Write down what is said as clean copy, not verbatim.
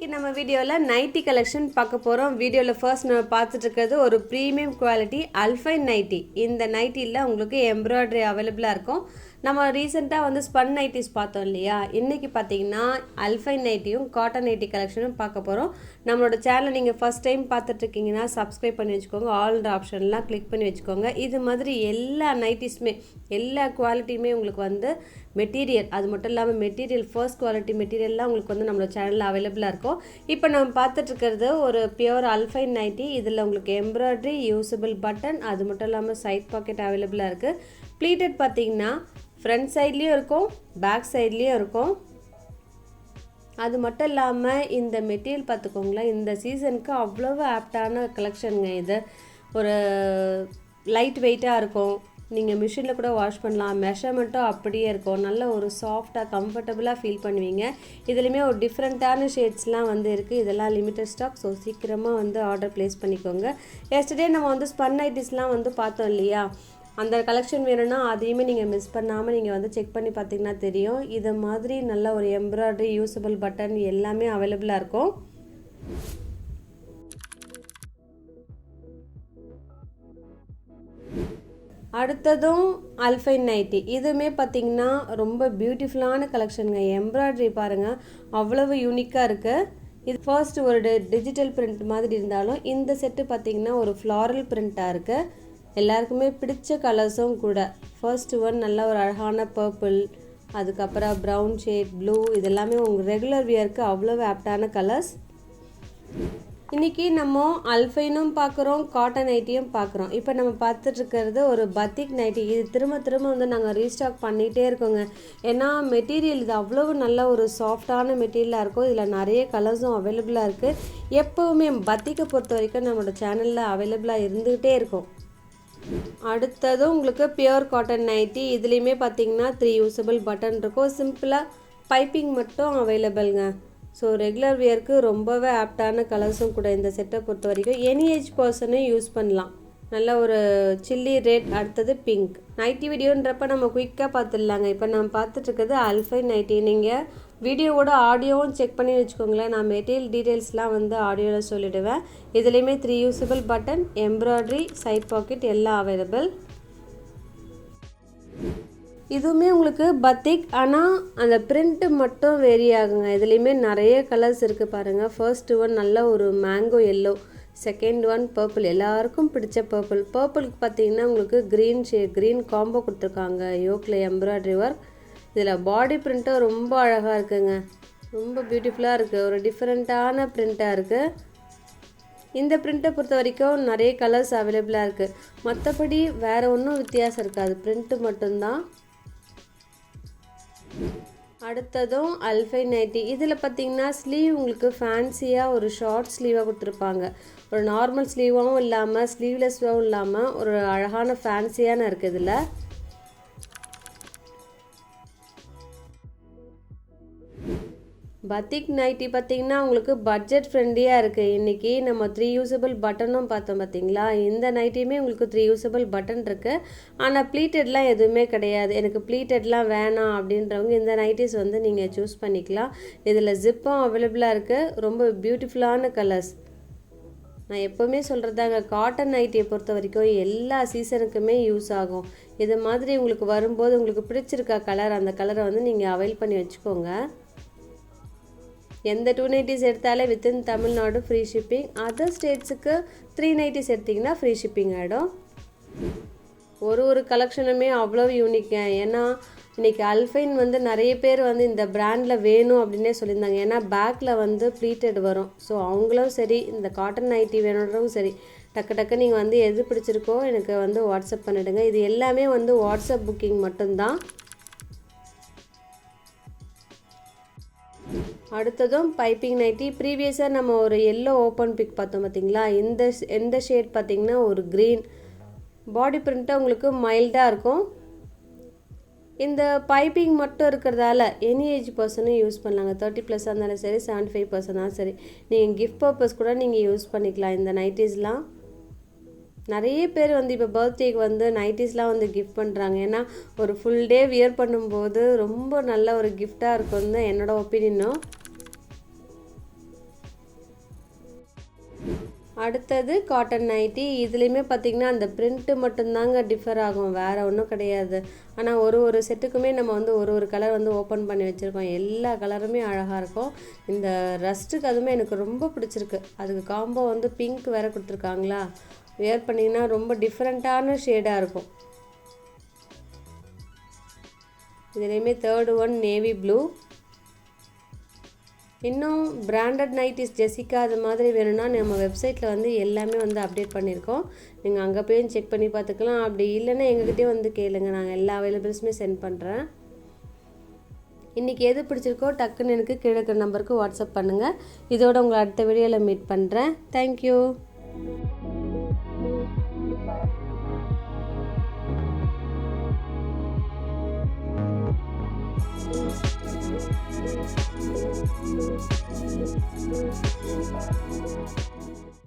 இன்னைக்கு நம்ம வீடியோவில் நைட்டி கலெக்ஷன் பார்க்க போகிறோம். வீடியோவில் ஃபர்ஸ்ட் நம்ம பார்த்துட்டு இருக்கிறது ஒரு ப்ரீமியம் குவாலிட்டி அல்ஃபைன் நைட்டி. இந்த நைட்டியில் உங்களுக்கு எம்ப்ராய்டரி அவைலபிளாக இருக்கும். நம்ம ரீசெண்டாக வந்து ஸ்பன் நைட்டிஸ் பார்த்தோம் இல்லையா, இன்றைக்கி பார்த்தீங்கன்னா அல்ஃபைன் நைட்டியும் காட்டன் நைட்டி கலெக்ஷனும் பார்க்க போகிறோம். நம்மளோட சேனலை நீங்கள் ஃபஸ்ட் டைம் பார்த்துட்ருக்கீங்கன்னா சப்ஸ்கிரைப் பண்ணி வச்சுக்கோங்க, ஆல்ன்ற ஆப்ஷன்லாம் கிளிக் பண்ணி வச்சுக்கோங்க. இது மாதிரி எல்லா நைட்டிஸுமே எல்லா குவாலிட்டியுமே உங்களுக்கு வந்து மெட்டீரியல், அது மட்டும் இல்லாமல் மெட்டீரியல் ஃபர்ஸ்ட் குவாலிட்டி மெட்டீரியல்லாம் உங்களுக்கு வந்து நம்மளோட சேனலில் அவைலபிளாக இருக்கும். இப்போ நம்ம பார்த்துட்ருக்கிறது ஒரு பியூர் அல்ஃபைன் நைட்டி. இதில் உங்களுக்கு எம்ப்ராய்டரி, யூஸபிள் பட்டன், அது மட்டும் இல்லாமல் சைட் பாக்கெட் அவைலபிளாக இருக்குது. ப்ளீட்டட் பார்த்தீங்கன்னா ஃப்ரண்ட் சைட்லேயும் இருக்கும், பேக் சைட்லேயும் இருக்கும். அது மட்டும் இல்லாமல் இந்த மெட்டீரியல் பார்த்துக்கோங்களேன், இந்த சீசனுக்கு அவ்வளவு ஆப்டான கலெக்ஷனுங்க. இது ஒரு லைட் வெயிட்டாக இருக்கும், நீங்கள் மிஷினில் கூட வாஷ் பண்ணலாம், மெஷர்மெண்ட்டும் அப்படியே இருக்கும், நல்ல ஒரு சாஃப்டாக கம்ஃபர்டபுளாக ஃபீல் பண்ணுவீங்க. இதுலேயுமே ஒரு டிஃப்ரெண்ட்டான ஷேட்ஸ்லாம் வந்து இருக்குது. இதெல்லாம் லிமிட்டட் ஸ்டாக், ஸோ சீக்கிரமாக வந்து ஆர்டர் ப்ளேஸ் பண்ணிக்கோங்க. எஸ்டர்டே நம்ம வந்து ஸ்பன் நைட்டிஸ்லாம் வந்து பார்த்தோம் இல்லையா, அந்த கலெக்ஷன் வேணும்னா அதையுமே நீங்கள் மிஸ் பண்ணாமல் நீங்கள் வந்து செக் பண்ணி பார்த்தீங்கன்னா தெரியும். இது மாதிரி நல்ல ஒரு எம்ப்ராய்டரி, யூஸபிள் பட்டன் எல்லாமே அவைலபிளாக இருக்கும். அடுத்ததும் அல்ஃபைன் நைட்டி. இதுவுமே பார்த்திங்கன்னா ரொம்ப பியூட்டிஃபுல்லான கலெக்ஷனுங்க. எம்ப்ராய்டரி பாருங்கள், அவ்வளவு யூனிக்காக இருக்குது. இது ஃபர்ஸ்ட் ஒரு டிஜிட்டல் பிரிண்ட் மாதிரி இருந்தாலும் இந்த செட்டு பார்த்திங்கன்னா ஒரு ஃப்ளாரல் பிரிண்ட்டாக இருக்குது. எல்லாருக்குமே பிடிச்ச கலர்ஸும் கூட. ஃபர்ஸ்ட் ஒன் நல்ல ஒரு அழகான பர்பிள், அதுக்கப்புறம் ப்ரௌன் ஷேட், ப்ளூ, இதெல்லாமே உங்கள் ரெகுலர் வியருக்கு அவ்வளோ ஆப்டான கலர்ஸ். இன்றைக்கி நம்ம அல்ஃபைனும் பார்க்குறோம், காட்டன் நைட்டியும் பார்க்குறோம். இப்போ நம்ம பார்த்துட்ருக்கிறது ஒரு பத்திக் நைட்டி. இது திரும்ப வந்து நாங்கள் ரீஸ்டாக் பண்ணிகிட்டே இருக்கோங்க. ஏன்னா மெட்டீரியல் இது அவ்வளவு நல்ல ஒரு சாஃப்டான மெட்டீரியலாக இருக்கும். இதில் நிறைய கலர்ஸும் அவைலபிளாக இருக்குது. எப்போவுமே பத்திக்கை பொறுத்த வரைக்கும் நம்மளோட சேனலில் அவைலபிளாக இருந்துக்கிட்டே இருக்கும். அடுத்ததும் உங்களுக்கு பியூர் காட்டன் நைட்டி. இதுலேயுமே பார்த்தீங்கன்னா 3 யூஸபிள் பட்டன் இருக்கும். சிம்பிளாக பைப்பிங் மட்டும் அவைலபிள்ங்க. ஸோ ரெகுலர் வியருக்கு ரொம்பவே ஆப்டான கலர்ஸும் கூட. இந்த செட்டை பொறுத்த வரைக்கும் எனி ஏஜ் பர்சனும் யூஸ் பண்ணலாம். நல்ல ஒரு சில்லி ரெட், அடுத்தது பிங்க். நைட்டி வீடியோன்றப்ப நம்ம குயிக்காக பார்த்துடலாங்க. இப்போ நம்ம பார்த்துட்ருக்கிறது அல்ஃபைன் நைட்டி. நீங்கள் வீடியோவோட ஆடியோவும் செக் பண்ணி வச்சுக்கோங்களேன். நான் மெட்டீரியல் டீட்டெயில்ஸ்லாம் வந்து ஆடியோவில் சொல்லிவிடுவேன். இதுலேயுமே 3 usable button, embroidery, side pocket எல்லாம் அவைலபிள். இதுவுமே உங்களுக்கு பத்திக், ஆனால் அந்த பிரிண்ட்டு மட்டும் வேரி ஆகுங்க. இதுலேயுமே நிறைய கலர்ஸ் இருக்குது பாருங்கள். ஃபர்ஸ்ட் ஒன் நல்ல ஒரு mango yellow, second one purple, எல்லாருக்கும் பிடிச்ச பர்பிள். பர்பிளுக்கு பார்த்தீங்கன்னா உங்களுக்கு க்ரீன் காம்போ கொடுத்துருக்காங்க. யோக்கில் எம்ப்ராய்டரி ஒர்க். இதில் பாடி பிரிண்ட்டும் ரொம்ப அழகாக இருக்குங்க, ரொம்ப பியூட்டிஃபுல்லாக இருக்குது. ஒரு டிஃப்ரெண்ட்டான பிரிண்ட்டாக இருக்குது. இந்த பிரிண்ட்டை பொறுத்த வரைக்கும் நிறைய கலர்ஸ் அவைலபிளாக இருக்குது. மற்றபடி வேறு ஒன்றும் வித்தியாசம் இருக்காது, பிரிண்ட்டு மட்டும்தான். அடுத்ததும் அல்ஃபைன் நைட்டி. இதில் பார்த்தீங்கன்னா ஸ்லீவ் உங்களுக்கு ஃபேன்சியாக ஒரு ஷார்ட் ஸ்லீவாக கொடுத்துருப்பாங்க. ஒரு நார்மல் ஸ்லீவாகவும் இல்லாமல் ஸ்லீவ்லெஸ்ஸாகவும் இல்லாமல் ஒரு அழகான ஃபேன்சியான இருக்குது. இதில் பத்திக் நைட்டி பார்த்தீங்கன்னா உங்களுக்கு பட்ஜெட் ஃப்ரெண்ட்லியாக இருக்குது. இன்றைக்கி நம்ம 3 யூஸபிள் பட்டனும் பார்த்தோம் பார்த்தீங்களா. இந்த நைட்டியுமே உங்களுக்கு 3 யூஸபிள் பட்டன் இருக்குது. ஆனால் ப்ளீட்டட்லாம் எதுவுமே கிடையாது. எனக்கு ப்ளீட்டட்லாம் வேணாம் அப்படின்றவங்க இந்த நைட்டிஸ் வந்து நீங்கள் சூஸ் பண்ணிக்கலாம். இதில் ஜிப்பும் அவைலபிளாக இருக்குது. ரொம்ப பியூட்டிஃபுல்லான கலர்ஸ். நான் எப்போவுமே சொல்கிறதாங்க, காட்டன் நைட்டியை பொறுத்த வரைக்கும் எல்லா சீசனுக்குமே யூஸ் ஆகும். இது மாதிரி உங்களுக்கு வரும்போது உங்களுக்கு பிடிச்சிருக்கா கலர், அந்த கலரை வந்து நீங்கள் அவைல் பண்ணி வச்சுக்கோங்க. எந்த 2 நைட்டிஸ் எடுத்தாலே within Tamil Nadu free shipping. Other ஸ்டேட்ஸுக்கு 3 நைட்டிஸ் எடுத்திங்கன்னா ஃப்ரீ ஷிப்பிங் ஆகிடும். ஒரு கலெக்ஷனுமே அவ்வளோ யூனிக்க. ஏன்னா இன்றைக்கி அல்ஃபைன் வந்து நிறைய பேர் வந்து இந்த பிராண்டில் வேணும் அப்படின்னே சொல்லியிருந்தாங்க. ஏன்னா பேக்கில் வந்து ப்ளீட்டட் வரும். ஸோ அவங்களும் சரி, இந்த காட்டன் நைட்டி வேணுன்றவும் சரி, டக்கு நீங்கள் வந்து எது பிடிச்சிருக்கோ எனக்கு வந்து வாட்ஸ்அப் பண்ணிவிடுங்க. இது எல்லாமே வந்து வாட்ஸ்அப் புக்கிங் மட்டும்தான். அடுத்ததும் பைப்பிங் நைட்டி. ப்ரீவியஸாக நம்ம ஒரு எல்லோ ஓப்பன் பிக் பார்த்தோம் பார்த்தீங்களா. இந்த ஷேட் பார்த்திங்கன்னா ஒரு க்ரீன். பாடி பிரிண்ட்டாக உங்களுக்கு மைல்டாக இருக்கும். இந்த பைப்பிங் மட்டும் இருக்கிறதால எனி ஏஜ் பர்சனும் யூஸ் பண்ணலாங்க. 30+ இருந்தாலும் சரி, 75% இருந்தாலும் சரி. நீங்கள் கிஃப்ட் பர்பஸ் கூட நீங்கள் யூஸ் பண்ணிக்கலாம் இந்த நைட்டிஸ்லாம். நிறைய பேர் வந்து இப்போ பர்த்டேக்கு வந்து நைட்டிஸ்லாம் வந்து கிஃப்ட் பண்ணுறாங்க. ஏன்னா ஒரு ஃபுல் டே வியர் பண்ணும்போது ரொம்ப நல்ல ஒரு கிஃப்டாக இருக்கும்னு தான் என்னோடய ஒப்பீனியனும். அடுத்தது காட்டன் நைட்டி. இதுலேயுமே பார்த்திங்கன்னா அந்த பிரிண்ட்டு மட்டும்தாங்க டிஃபர் ஆகும், வேறு ஒன்றும் கிடையாது. ஆனால் ஒரு செட்டுக்குமே நம்ம வந்து ஒரு கலர் வந்து ஓப்பன் பண்ணி வச்சுருக்கோம். எல்லா கலருமே அழகாக இருக்கும். இந்த ரஸ்ட்டுக்கு அதுவுமே எனக்கு ரொம்ப பிடிச்சிருக்கு. அதுக்கு காம்போ வந்து பிங்க் வேறு கொடுத்துருக்காங்களா, வேர் பண்ணிங்கன்னா ரொம்ப டிஃப்ரெண்ட்டான ஷேடாக இருக்கும். இதுலேயுமே தேர்டு ஒன் நேவி ப்ளூ. இன்னும் பிராண்டட் நைட்டிஸ் ஜெசிகா அது மாதிரி வேணும்னா நம்ம வெப்சைட்டில் வந்து எல்லாமே வந்து அப்டேட் பண்ணியிருக்கோம். நீங்கள் அங்கே போய் செக் பண்ணி பார்த்துக்கலாம். அப்படி இல்லைன்னா எங்ககிட்டயே வந்து கேளுங்க, நாங்கள் எல்லா அவைலபிள்ஸுமே சென்ட் பண்ணுறேன். இன்றைக்கி எது பிடிச்சிருக்கோ டக்குன்னு எனக்கு கீழே இருக்கிற நம்பருக்கு வாட்ஸ்அப் பண்ணுங்கள். இதோட உங்களை அடுத்த வீடியோவில் மீட் பண்ணுறேன். தேங்க்யூ. Thank you.